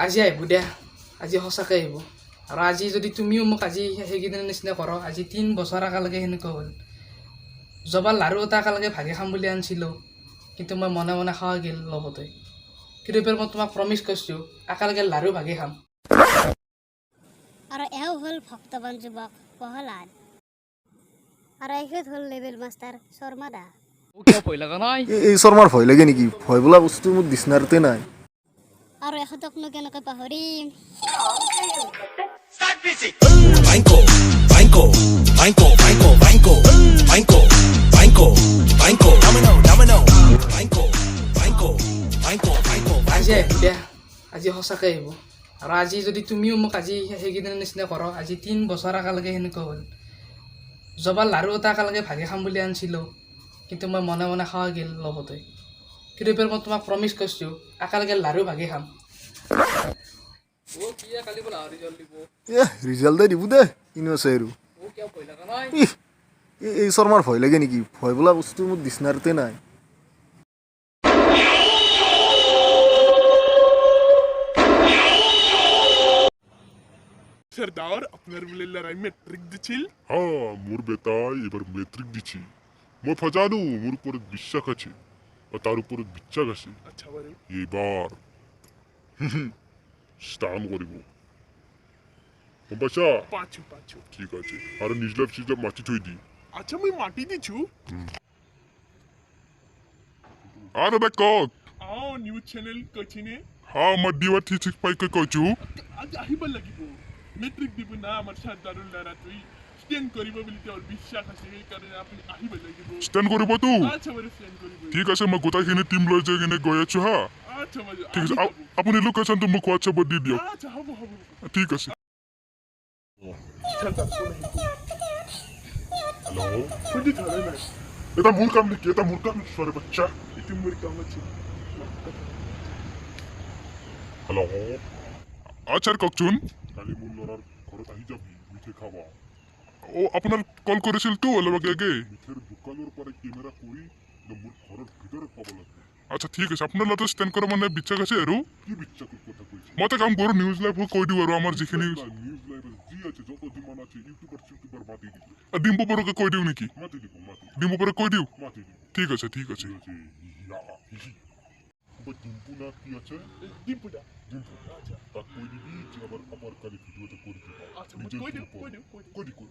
আজি আহিব দিয়া আজি সঁচাকৈ আহিব আৰু আজি যদি তুমিও মোক আজি সেইকেইদিনৰ নিচিনা কৰ আজি 3 বছৰ একেলগে সেনেকুৱা হ'ল জবাৰ লাৰু এটা একেলগে ভাগি খাম বুলি আনিছিলোঁ কিন্তু মই মনে মনে খাৱা গ'ল লগতে কিন্তু এবাৰ মই তোমাক প্ৰমিছ কৰিছোঁ একেলগে লাৰু ভাগি খাম আৰু এও হ'ল ভক্তবান যুৱক প্ৰহ্লাদ আৰু এখেত হ'ল লেভেল মাষ্টাৰ শৰ্মা দা কিয় ভয় লগা নাই এই শৰ্মাৰ ভয় লাগে নেকি ভয় বোলা বস্তু মোৰ ডিচনাৰীতে নাই আৰু এখেতকনো কেনেকৈ পাহৰিম আজি আহিব দিয়া আজি সঁচাকৈ আহিব আৰু আজি যদি তুমিও মোক আজি সেইকেইদিনৰ নিচিনা কৰ আজি 3 বছৰ একেলগে সেনেকুৱা হ'ল জবাৰ লাৰু এটা একেলগে ভাগি খাম বুলি আনিছিলোঁ কিন্তু মই মনে মনে খাৱা গ'ল লগতে কিন্তু এবাৰ মই তোমাক প্ৰমিছ কৰিছোঁ একেলগে লাৰু ভাগি খাম ৰিজাল্টে দিব দে কিনো আছে আৰু এই শৰ্মাৰ ভয় লাগে নেকি ভয় বোলা বস্তু মোৰ ডিচনাৰীতে নাই सरदार আপনার বলে লড়াই মেট্রিক দিছিল হ্যাঁ মোর বেটাই এবার মেট্রিক দিছি মই ফজানো মোর উপর বিশ্বাস আছে ও তার উপর বিশ্বাস আছে আচ্ছা বারে এবার স্টান করিব বাসা পাঁচু পাঁচু ঠিক আছে আর নিজলাভ সিজলাভ মাটি থই দি আচ্ছা মই মাটি দিছু আর বেক আও নিউজ চ্যানেল কচিনে হ্যাঁ মডিবা 365 কে কচু আজ আহিব লাগিব মেট্রিক দিব না আমার সর্দারুল লড়া তুই স্ট্যান্ড করিব বলি তোর বিশ্বাস আছে এই কারণে আপনি আহিব লাগিব স্ট্যান্ড করিব তো আচ্ছা বলে স্ট্যান্ড করিব ঠিক আছে মই গোটাখিনি টিম লৈ যাই কিনে গৈ আছো হা আচ্ছা মজা ঠিক আছে আপনি লোকেশনটো মোক হোয়াটসঅ্যাপত দি দিও আচ্ছা হ'ব হ'ব ঠিক আছে হ্যালো কোনটি ধরে না এটা মূল কাম নাকি এটা মূল কাম সরে বাচ্চা এটা মূল কাম আছে হ্যালো আচ্ছা ককচুন কালি মূল লড়ার ঘৰত আহি যাবি মিঠে খাবা ও আপনার কল করেছিল তো অলপ আগে মিঠের দোকানের পরে ক্যামেরা করি নম্বর ঘরের ভিতরে পাব লাগবে আচ্ছা ঠিক আছে আপনার লতে স্ট্যান্ড করা মানে বিশ্বাস আছে আৰু কি বিশ্বাসৰ কথা কইছে মতে কাম কৰো নিউজ লাইভ কৈ দিও আৰু আমাৰ যিখিনি নিউজ লাইভ জি আছে যত যিমান আছে ইউটিউবার মাতি দিব ডিম্পু বড়কে কৈ দিও নেকি মাতি দিব ডিম্পু বড় কৈ দিও মাতি দিব ঠিক আছে ডিম্পু না কি আছে ডিম্পুদা ডিম্পু আচ্ছা তা কৈ দিবি যে আবার কালি ভিডিওতে করে দিবা আচ্ছা কৈ দিও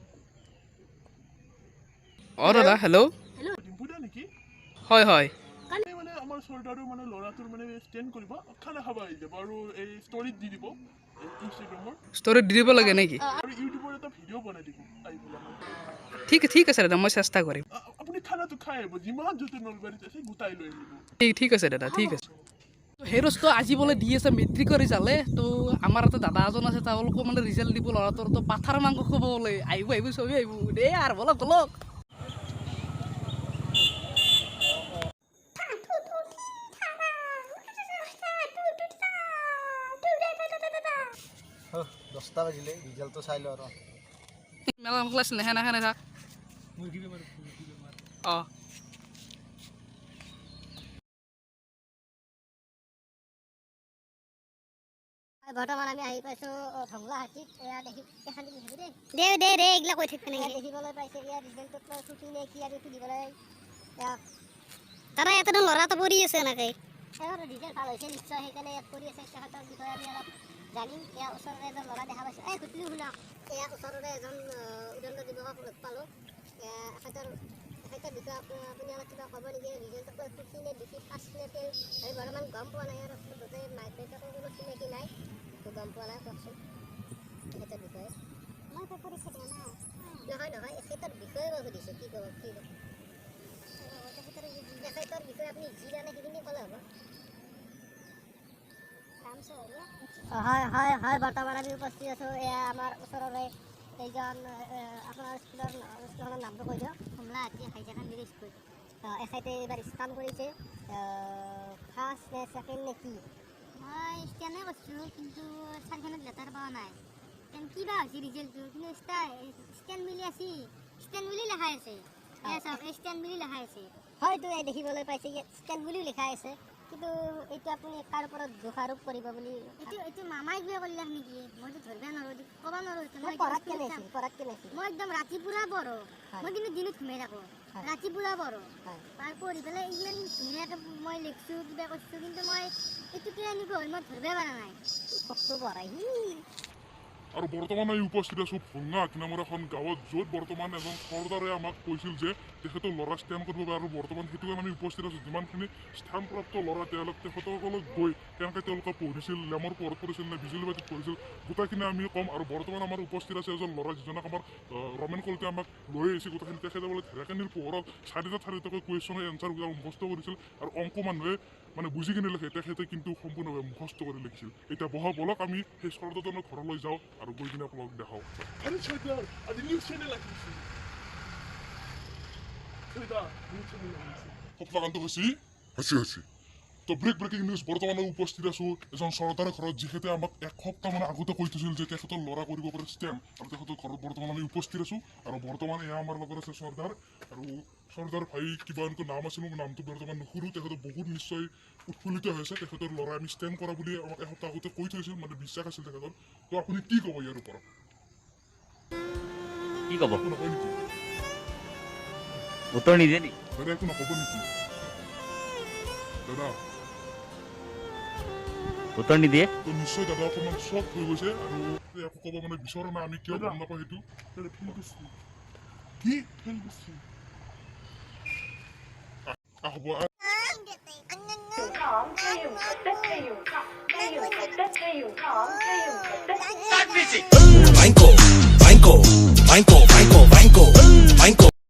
অঁ দাদা হেল্ল' ডিম্পুদা নেকি হয় হয় মানে আমার সর্দারও মানে লড়াটোর মানে স্ট্যান্ড করিব খানা খাবা আহি যাব আৰু এই স্টোৰিত দি দিব ইনষ্টাগ্ৰামৰ ষ্টৰিত দি দিব লাগে নেকি আৰু ইউটিউবৰ এটা ভিডিও বনাই দিব আহি পেলাই ঠিক আছে দাদা মই চেষ্টা কৰিম আপুনি খানাটো খাই আহিব যিমান য'তে নলবাৰীত আছে গোটাই লৈ আহিব ঠিক আছে দাদা ঠিক আছে হেৰছটো আজি বোলে দি আছে মেট্ৰিকৰ ৰিজাল্টে তো আমাৰ এটা দাদা এজন আছে তেওঁলোকো মানে ৰিজাল্ট দিব ল'ৰাটোৰ তো পাথাৰ মাংস খাব বোলে আহিব চবেই আহিব দেই আৰু বলক দহটা বাজিলে ৰিজাল্টটো চাই লওঁ আৰু মেলা ক্লাছ নেহে থাক অঁ বৰ্তমান আমি আহি পাইছোঁ ধংলা হাতীত এয়া দেখি এখন দে এইগিলা কৈ থাকিব নেকি দেখিবলৈ পাইছে ইয়াৰ ৰিজাল্টত ছুটি নে কি আৰু সুধিবলৈ তাৰা ইয়াতে ল'ৰাটো পৰি আছে এনেকৈ এবাৰ ৰিজাল্ট ভাল হৈছে নিশ্চয় সেইকাৰণে ইয়াত পৰি আছে তেখেতৰ বিষয়ে আমি অলপ জানিম ইয়াৰ ওচৰতে এজন ল'ৰা দেখা পাইছোঁ সুধিলোঁ শুনক ইয়াৰ ওচৰতে এজন উদণ্ড যুৱকক লগ পালোঁ এখেতৰ বিষয়ে আপুনি আমাক কিবা ক'ব নেকি ৰিজাল্টত সুখী নে দুখী ফাৰ্ষ্ট নে ফেইল আমি বৰ্তমান গম পোৱা নাই আৰু গোটেই মাক দেউতাকৰ কোনো চিনাকি নাই গম পোৱা নাই কওকচোন এখেতৰ বিষয়ে মই পৰীক্ষা দিয়া নাই নহয় এখেতৰ বিষয়ে মই সুধিছোঁ কি ক'ব এখেতৰ বিষয়ে আপুনি যি জানে সেইখিনি ক'লে হ'ব হয় বৰ্তমান আমি উপস্থিত আছোঁ এয়া আমাৰ ওচৰৰে এইজন আপোনাৰ স্কুলখনৰ নামটো কৈ দিয়ক কমলা হাতী হাইজাখান মিৰি স্কুল এখেতে এইবাৰ স্টান কৰিছে ফাৰ্ষ্ট নে ছেকেণ্ড নে কি মই ষ্টেণ্ডে কৰিছোঁ কিন্তু চাৰিখনত লেটাৰ পোৱা নাই কিবা হৈছে ৰিজাল্টটো কিন্তু ষ্টেণ্ড মিলি আছে ষ্টেণ্ড বুলি লেখাই আছে ষ্টেণ্ড বুলি লেখাই আছে হয়তো এই দেখিবলৈ পাইছে ইয়াত ষ্টেণ্ড বুলিও লেখাই আছে কিন্তু এইটো আপুনি কাৰ ওপৰত দোষ আৰোপ কৰিব বুলি এইটো মামাই কিবা কৰিলে নেকি মইতো ধৰিব নোৱাৰো ক'ব নোৱাৰো মই পঢ়াত কেনেছিল মই একদম ৰাতিপুৱা পঢ়ো মই কিন্তু দিনত ঘুমাই থাকোঁ ৰাতিপুৱা পঢ়ো তাৰ পঢ়ি পেলাই ইমান ধুনীয়াকৈ মই লিখিছোঁ কিবা কৰিছোঁ কিন্তু মই এইটো কিয় এনেকুৱা হ'ল মই ধৰিব পৰা নাই পঢ়াই আৰু বৰ্তমান এই উপস্থিত আছোঁ ভঙা এক নামৰ এখন গাঁৱত য'ত বৰ্তমান এজন চৰ্দাৰে আমাক কৈছিল যে তেখেতৰ ল'ৰা ষ্টেণ্ড কৰিব পাৰে আৰু বৰ্তমান সেইটো কাৰণে আমি উপস্থিত আছোঁ যিমানখিনি স্থানপ্ৰাপ্ত ল'ৰা তেখেতসকলক গৈ কেনেকৈ তেওঁলোকে পঢ়িছিল লেমৰ পোহৰত পঢ়িছিল নে বিজুলী বাতিত পঢ়িছিল গোটেইখিনি আমি ক'ম আৰু বৰ্তমান আমাৰ উপস্থিত আছে এজন ল'ৰা যিজনক আমাৰ ৰমেন কলিতাই আমাক লৈ আহিছে গোটেইখিনি তেখেতে বোলে ঢেৰেকনিৰ পোহৰত চাৰিটাকৈ কুৱেশ্যনৰ এনচাৰবিলাক মুখস্থ কৰিছিল আৰু অংক মানুহে মানে বুজি কিনে লিখে তেখেতে কিন্তু সম্পূৰ্ণভাৱে মুখস্থ কৰি লিখিছিল এতিয়া বলক আমি সেই চৰ্দাৰজনৰ ঘৰলৈ যাওঁ আৰু গৈ কিনে আপোনালোক দেখাওঁ তো ব্ৰেকিং নিউজ বৰ্তমানে উপস্থিত আছোঁ এজন চৰ্দাৰৰ ঘৰত যিহেতু আমাক এসপ্তাহ মানে আগতে কৈ থৈছিল যে তেখেতৰ ল'ৰা কৰিব পাৰে ষ্টেণ্ড আৰু তেখেতৰ ঘৰত বৰ্তমান আমি উপস্থিত আছোঁ আৰু বৰ্তমান এয়া আমাৰ লগত আছে চৰ্দাৰ আৰু চৰ্দাৰ ভাই কিবা এনেকুৱা নাম আছিল মোৰ নামটো বৰ্তমান নুসুৰোঁ তেখেতৰ বহুত নিশ্চয় উৎফুল্লিত হৈছে তেখেতৰ ল'ৰা আমি ষ্টেণ্ড কৰা বুলি আমাক এসপ্তাহ আগতে কৈ থৈছিল মানে বিশ্বাস আছিল তেখেতৰ তো আপুনি কি ক'ব ইয়াৰ ওপৰত কি ক'ব নকয় নেকি উত্তৰ নিদিয়ে নি দাদা একো নক'ব নেকি দাদা উত্তৰ নিদিয়ে তো নিশ্চয় দাদা অকণমান চক হৈ গৈছে আৰু একো ক'ব মানে বিচৰা নাই আমি কিয় গম নাপাওঁ সেইটো কি হ'ব Banco, banco, banco, banco.